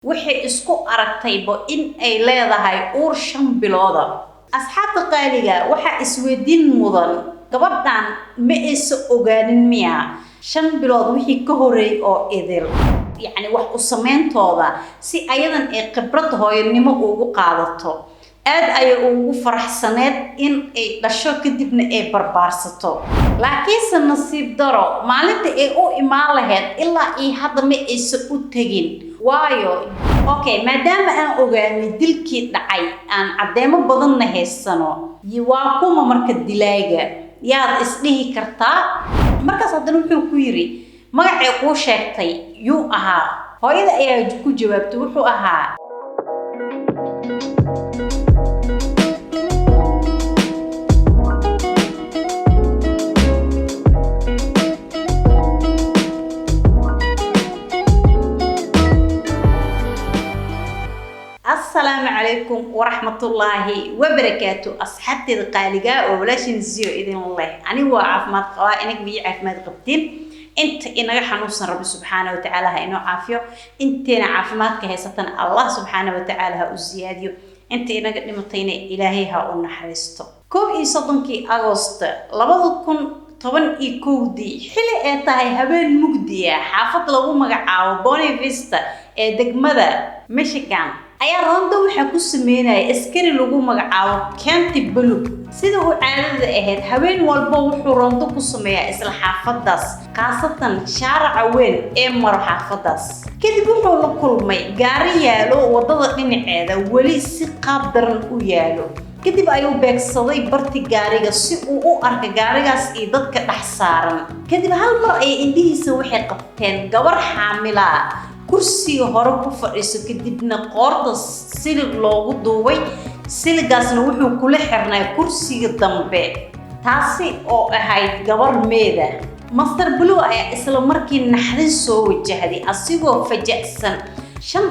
waxay isku aragtayba in ay leedahay uur 5 bilood asxaabta qaaliga waxa isweydiin mudan gabadhan ma aysan ogaanin miya 5 bilood wixii ka horeey oo idil yani wax u sameentooda si ayadan ay khibrad hooyanimo ugu qaadato aad ay ugu faraxsaneed in ay dhasho kadibna ay barbaarsato laakiin nasiib daro maalinta ay u imaan lahayd ilaa ay hadda ma aysan u tagin waayo maadaama aan ogaanay dilkii dhacay aan cadeemo badanna haysano waa kuma marka dilaaga yaad isdhihi kartaa markaas haddana wuxuu ku yiri magacay kuu sheegtay yuu ahaa hooyada ayaa ku jawaabtay wuxuu ahaa السلام عليكم ورحمة الله وبركاته أصحابتي القالقة وبلاشين زيو إذن الله أنا هو عافمات قواء إنك بيجي عافمات قبتين أنت إنك حنوصن رب سبحانه وتعالى إنه عافيه أنت عافمات كهيستن الله سبحانه وتعالى الزياديو أنت إنك نمطين إلهيها ونحرسته كوب إيصادنكي أغسطس لبضكم طبعا إيكودي حلي إيتاهي هبين مجدية حافظ لغو مقعاو بوني فيستا دقمدا ميشيغان ayaa rondo waxa ku sameeyay askari lagu magacaabo Kenti Blue sida uu caadada ahayd habeen walba wuxuu rondo ku sameeyaa isla xaafadaas qaasatan shaarica weyn ee mar xaafadaas kadib wuxuu la kulmay gaari yaalo wadada dhinaceeda wali si qaab daran u yaalo kadib ayuu beegsaday barti gaariga si uu u arko gaarigaas iyo dadka dhex saaran kadib hal mar ay indhihiisa waxay qabteen gabar xaamila kursiga hore ku fadhiiso kadibna qoorta silig loogu duubay siligaasna wuxuu kula xirnaa kursiga dambe taasi oo ahayd gabar meeda Master Blue ayaa isla markii naxdin soo wajahday asigoo fajacsan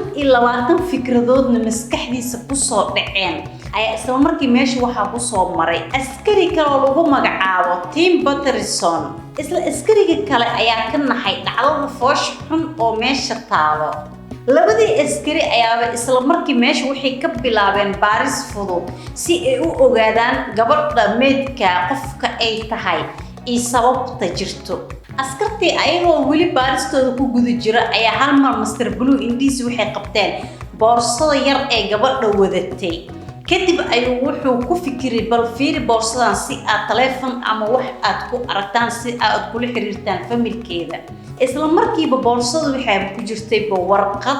25 fikradoodna maskaxdiisa ku soo dhaceen ayaa isla markii meesha waxa ku soo maray askari kale oo lagu magacaabo Tim Patterson isla askariga kale ayaa ka naxay dhacdada foosh xun oo meesha taalo labadii askari ayaa isla markii meesha waxay ka bilaabeen baaris fudud si ay u ogaadaan gabadha meedka qofka ay tahay iyo sababta jirto askartii ayagoo wali baaristooda ku guda jira ayaa hal mar Master Blue indhiis waxay qabteen boorsada yar ee gabadha wadatay kadib ayuu wuxuu ku fikiray bal fiiri boorsadan si aad telefoon ama wax aad ku aragtaan si aad kula xiriirtaan familkeeda isla markiiba boorsadu waxay ku jirtay warqad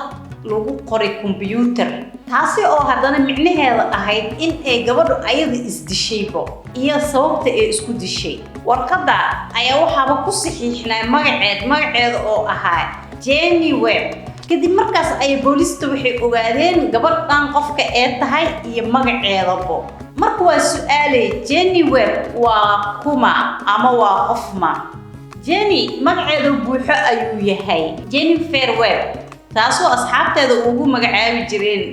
lagu qoray computer taasi oo haddana micnaheedu ahayd in ay gabadhu ayada isdishaybo iyo sababta ay isku dishay warqada ayaa waxaaba ku saxiixnaa magaceeda oo ahaa Jenny Webb kadib markaas ay booliska waxay ogaadeen gabadhan qofka ee tahay iyo magaceedaba marka waa su'aalay Jenny Webb waa kuma ama waa qofma Jenny magaceedu buuxo ayuu yahay Jennifer Webb taasoo asxaabteeda ugu magacaabi jireen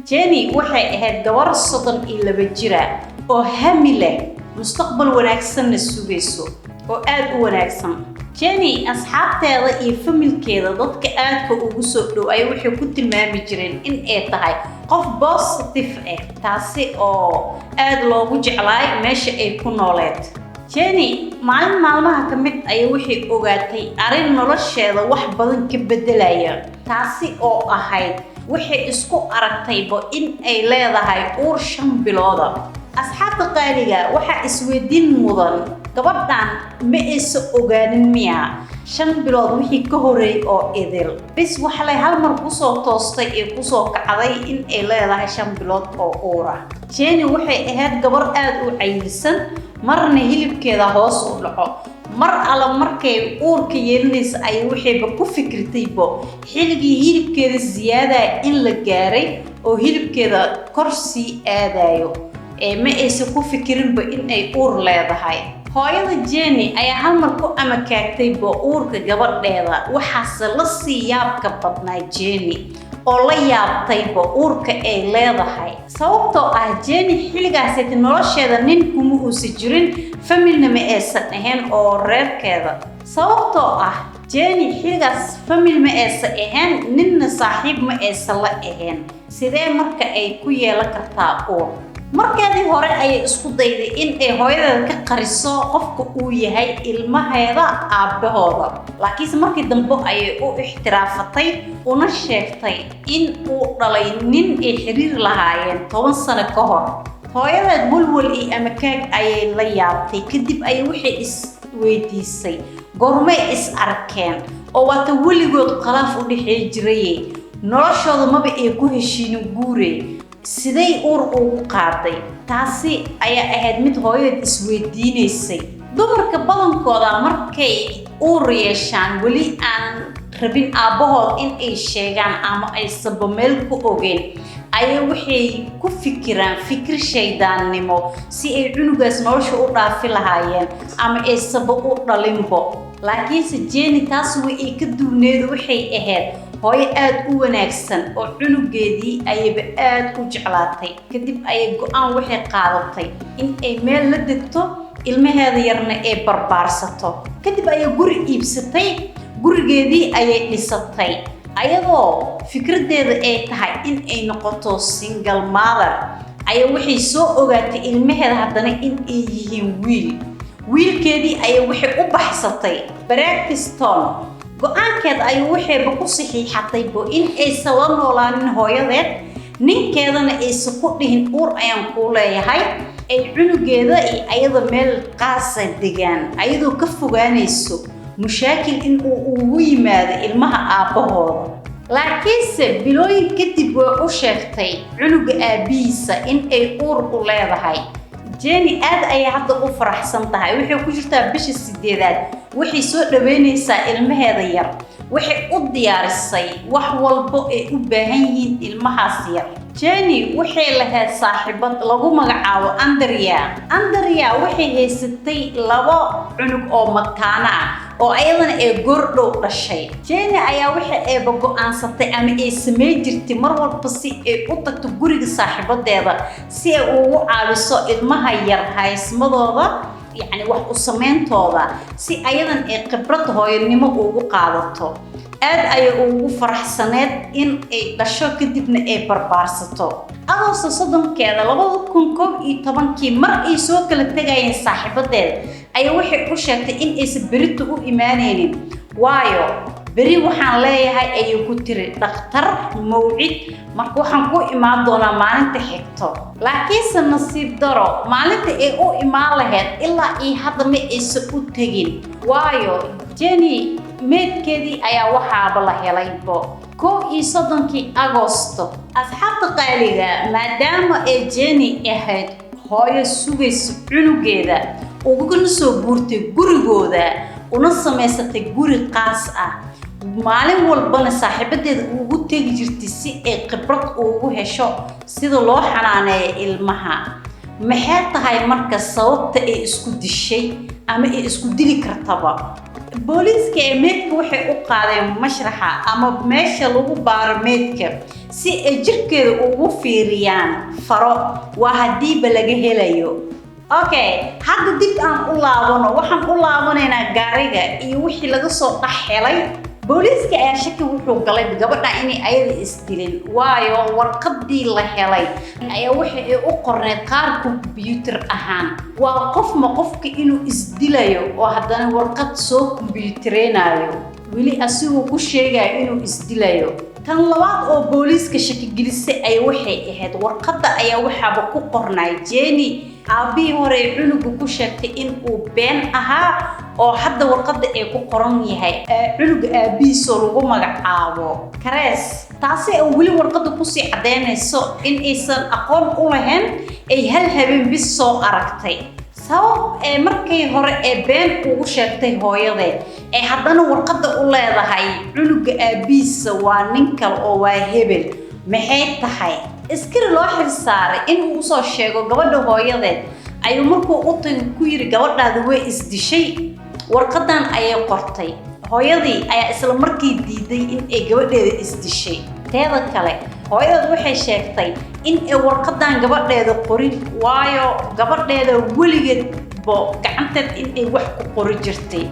Jenny waxay ahayd gabar 32 jir oo hami leh mustaqbal wanaagsan sugayso oo aad u wanaagsan Jenny asxaabteeda iyo familkeeda dadka aadka ugu soo dhow ay waxay ku tilmaami jireen in ay tahay qof positive ah taasi oo aad loogu jeclaay meesha ay ku nooleed Jenny maalmaha kamid ay waxay ogaatay arin nolosheeda wax badan ka bedelaya taasi oo ahayd waxay isku aragtayba in ay leedahay uur 5 bilood asxaabta qaaliga waxa isweydiin mudan gabadhan ma aysan ogaanin miya 5 bilood wixii ka horeey oo idil bis waxa la hal mar ku soo toostay ee ku soo kacday in ay leedahay 5 bilood oo uura Jenny waxay ahayd gabar aad u cayilsan marna hilibkeeda hoos u dhaco mar alla markay uurka yeelanaysa ay waxayba ku fikirtayba xilligii hilibkeeda ziyaada in la gaaray oo hilibkeeda kor sii aadayo ma aysan ku fikirinba in ay uur leedahay hooyada Jenny ayaa hal mar ku amakaagtay uurka gabadheeda waxaas la sii yaabka badnaa Jenny oo la yaabtay uurka ay leedahay sababtoo ah Jenny xilligaas ay nolosheeda nin kuma uusan jirin familna ma aysan ahayn oo reerkeeda sababtoo ah Jenny xilligaas family ma aysan ahayn ninna saaxiib ma aysan la ahayn sidee marka ay ku yeelan kartaa uur markeedii hore ayay isku dayday in ay hooyadeeda ka qariso qofka uu yahay ilmaheeda aabahooda laakiin markii dambe ayay u ixtiraafatay una sheegtay in uu dhalay nin ay xiriir lahaayeen 10 sano ka hor hooyadeed walwal iyo amakaag ayay la yaabtay kadib ay wixii is weydiisay goormay is arkeen oo wata weligood khilaaf u dhaxay jiray noloshooda maba ay ku heshiinin guure sidee uur ugu qaaday taasi ayaa ahayd mid hooyad isweydiinaysay dumarka badankooda markay uur yeeshaan weli aan rabin aabahood in ay sheegaan ama ay sabab meel ku ogeen ayay waxay ku fikiraan fikir shaydaannimo si ay cunugaas nolosha u dhaafi lahaayeen ama ay sabab u dhalinbo laakiinse Jenny taas way ka duwneed waxay ahayd hooyo aad u wanaagsan oo cunugeedii ayba aad u jeclaatay kadib ay go'aan waxay qaadatay in ay meel la degto ilmaheeda yarna ay barbaarsato kadib ay guri iibsatay gurigeedii ayay dhisatay ayadoo fikradeeda ay tahay in ay noqoto single mother ay waxay soo ogaatay ilmaheeda haddana in ay yihiin wiilkeedii ay waxay u baxsatay Braxton go'aankeed ay waxayba ku saxiixatay in aysan la noolaanin hooyadeed ninkeedana aysan ku dhihin uur ayaan ku leeyahay ay cunugeeda iyo ayada meel qaas ah degaan ayadoo ka fogaanayso mushaakil in uu ugu yimaado ilmaha aabahooda laakiinse bilooyin kadib way u sheegtay cunuga aabihiisa in ay uur u leedahay Jenny aad ay hadda u faraxsan tahay waxay ku jirtaa bisha 8aad waxay soo dhaweynaysaa ilmaheeda yar waxay u diyaarisay wax walba ay u baahan yihiin ilmahaas yar Jenny waxay lahayd saaxiibad lagu magacaabo Andrea waxay haysatay 2 cunug oo mataana ah oo ayadana ay goordhow dhashay Jenny ayaa waxay eeba go'aansatay ama ay sameey jirtay mar walba si ay u tagto guriga saaxiibadeeda si ay ugu caawiso ilmaha yar haysmadooda يعني wax u sameentooda si ayadan ay khibrad hooyanimo ugu qaadato aad ay ugu faraxsaneed in ay dhasho kadibna ay barbaarsato adoo sodonkeeda 2011kii mar ay soo kala tagayeen saaxiibadeed ay waxay u sheegtay in aysan berito u imaanaynin waayo beri waxaan leeyahay ay ku tiri dhakhtar mawcid marka waxaan ku imaan doonaa maalinta xigto laakiin nasiib daro maalinta ay u imaan lahayd ilaa ay hadda ma aysan u tagin waayo Jenny meedkeedii ayaa waxaaba la helaybo 31 Agoosto asxaabta qaaliga maadaama ay Jenny ahayd hooyo sugayso cunugeeda ugu soo guurtay gurigooda una samaysatay guri qaas ah maalin walbana saaxiibadeeda ugu tagi jirtay si ay khibrad ugu hesho sida loo xanaaneeyo ilmaha maxay tahay marka sababta ay isku dishay ama ay isku dili kartaba booliiska meedka waxay u qaadeen mashraxa ama meesha lagu baaro meedka si ay jirkeeda ugu fiiriyaan faro waa hadiiba laga helayo okay hadda dib aan u laabano waxaan u laabanaynaa gaariga iyo wixii laga soo dhaxelay booliiska ayaa shaki wuxuu galay gabadha inay ayada isdilin waayo warqadii la helay ayaa waxa ay u qorneed qaar computer ahaan waa qofka inuu isdilayo oo haddana warqad soo computereenayo weli asigoo ku sheegay inuu isdilayo tan labaad oo booliiska shaki gelisay ay waxay ahayd warqadda ayaa waxaaba ku qornay Jenny aabii hore cunugu ku sheegtay in uu been ahaa oo hadda warqadda ay ku qoran yahay cunuga aabiiso lagu magacaabo Karees taasi oo weli warqadda ku sii cadeynayso in aysan aqoon u lahayn ay hal habeen bis soo aragtay sabab markii hore been ugu sheegtay hooyadeed haddana warqadda u leedahay cunuga aabiisa waa ninka oo waa hebel maxay tahay iskir loo xilsaaray in uu soo sheego gabadha hooyadeed ayuu markuu u tagay ku yiri gabadhaadu way isdishay warqadan ayay qortay hooyadii ayaa isla markii diiday in ay gabadheeda isdishay teeda kale hooyadeed waxay sheegtay in ay warqadan gabadheeda qorin waayo gabadheeda weligeed bo gacanteed in ay wax ku qori jirtay